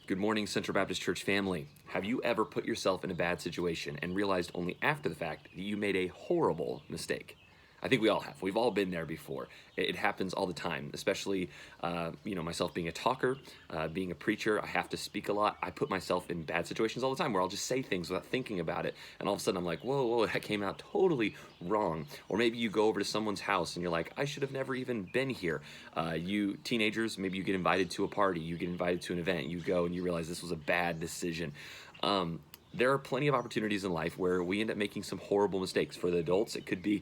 Good morning, Central Baptist Church family. Have you ever put yourself in a bad situation and realized only after the fact that you made a horrible mistake? I think we all have. We've all been there before. It happens all the time, especially, myself being a talker, being a preacher. I have to speak a lot. I put myself in bad situations all the time where I'll just say things without thinking about it. And all of a sudden I'm like, whoa, that came out totally wrong. Or maybe you go over to someone's house and you're like, I should have never even been here. You teenagers, maybe you get invited to a party, you get invited to an event, you go and you realize this was a bad decision. There are plenty of opportunities in life where we end up making some horrible mistakes. For the adults, it could be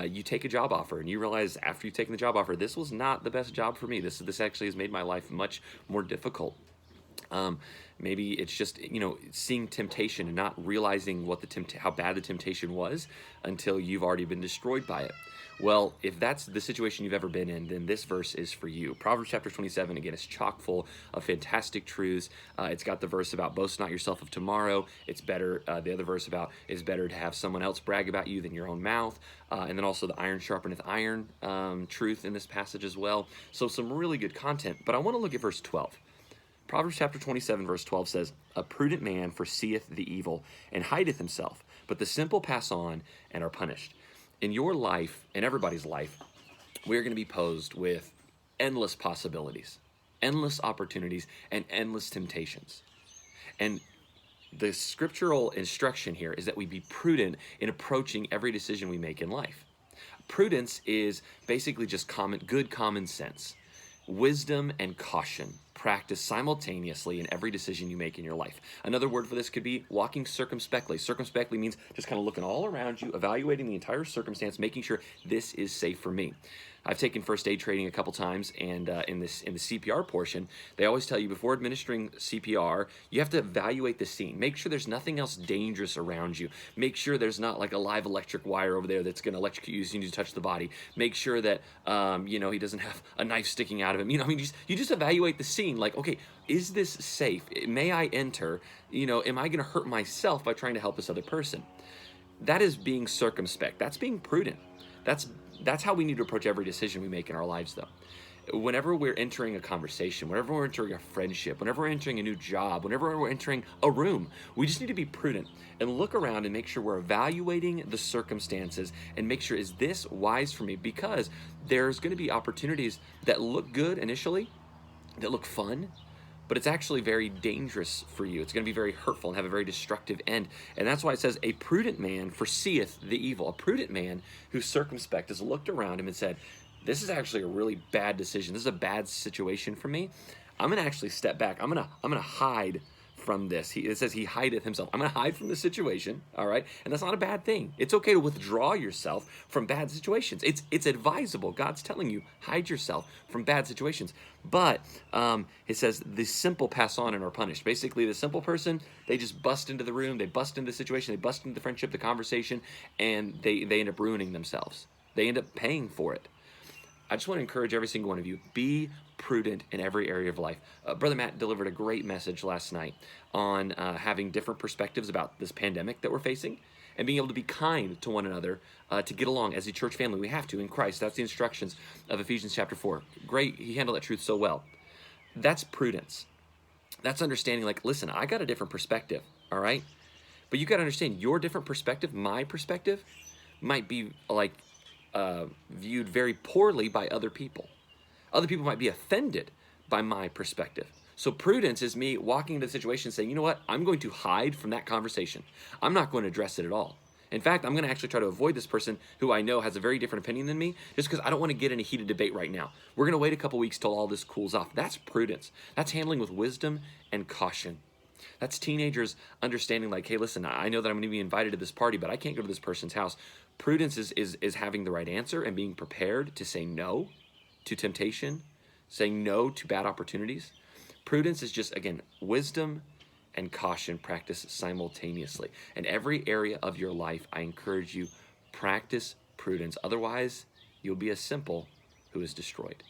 you take a job offer and you realize after you've taken the job offer, this was not the best job for me. This actually has made my life much more difficult. Maybe it's just, seeing temptation and not realizing how bad the temptation was until you've already been destroyed by it. Well, if that's the situation you've ever been in, then this verse is for you. Proverbs chapter 27, again, is chock full of fantastic truths. It's got the verse about boast not yourself of tomorrow. It's better, the other verse about it's better to have someone else brag about you than your own mouth. And then also the iron sharpeneth iron truth in this passage as well. So some really good content. But I want to look at verse 12. Proverbs chapter 27, verse 12 says, A prudent man foreseeth the evil, and hideth himself, but the simple pass on and are punished. In your life, in everybody's life, we're going to be posed with endless possibilities, endless opportunities, and endless temptations. And the scriptural instruction here is that we be prudent in approaching every decision we make in life. Prudence is basically just good common sense. Wisdom and caution practice simultaneously in every decision you make in your life. Another word for this could be walking circumspectly. Circumspectly means just kind of looking all around you, evaluating the entire circumstance, making sure this is safe for me. I've taken first aid training a couple times, and in the CPR portion, they always tell you before administering CPR, you have to evaluate the scene. Make sure there's nothing else dangerous around you. Make sure there's not like a live electric wire over there that's going to electrocute you as soon as you touch the body. Make sure that he doesn't have a knife sticking out of him. You just evaluate the scene. Like, okay, is this safe? May I enter? Am I going to hurt myself by trying to help this other person? That is being circumspect. That's being prudent. That's how we need to approach every decision we make in our lives, though. Whenever we're entering a conversation, whenever we're entering a friendship, whenever we're entering a new job, whenever we're entering a room, we just need to be prudent and look around and make sure we're evaluating the circumstances and make sure, is this wise for me? Because there's going to be opportunities that look good initially, that look fun, but it's actually very dangerous for you. It's going to be very hurtful and have a very destructive end. And that's why it says, a prudent man foreseeth the evil. A prudent man who's circumspect has looked around him and said, this is actually a really bad decision. This is a bad situation for me. I'm going to actually step back. I'm going to hide from this. It says he hideth himself. I'm going to hide from the situation, all right? And that's not a bad thing. It's okay to withdraw yourself from bad situations. It's advisable. God's telling you, hide yourself from bad situations. But it says the simple pass on and are punished. Basically, the simple person, they just bust into the room, they bust into the situation, they bust into the friendship, the conversation, and they end up ruining themselves. They end up paying for it. I just want to encourage every single one of you, be prudent in every area of life. Brother Matt delivered a great message last night on having different perspectives about this pandemic that we're facing and being able to be kind to one another to get along as a church family. We have to in Christ. That's the instructions of Ephesians chapter 4. Great. He handled that truth so well. That's prudence. That's understanding, like, listen, I got a different perspective, all right? But you got to understand your different perspective, my perspective, might be like viewed very poorly by other people. Other people might be offended by my perspective. So prudence is me walking into the situation saying, you know what? I'm going to hide from that conversation. I'm not going to address it at all. In fact, I'm going to actually try to avoid this person who I know has a very different opinion than me just because I don't want to get in a heated debate right now. We're going to wait a couple weeks till all this cools off. That's prudence. That's handling with wisdom and caution. That's teenagers understanding, like, hey, listen, I know that I'm going to be invited to this party, but I can't go to this person's house. Prudence is having the right answer and being prepared to say no to temptation, saying no to bad opportunities. Prudence is just, again, wisdom and caution practiced simultaneously. In every area of your life, I encourage you, practice prudence. Otherwise, you'll be a simple who is destroyed.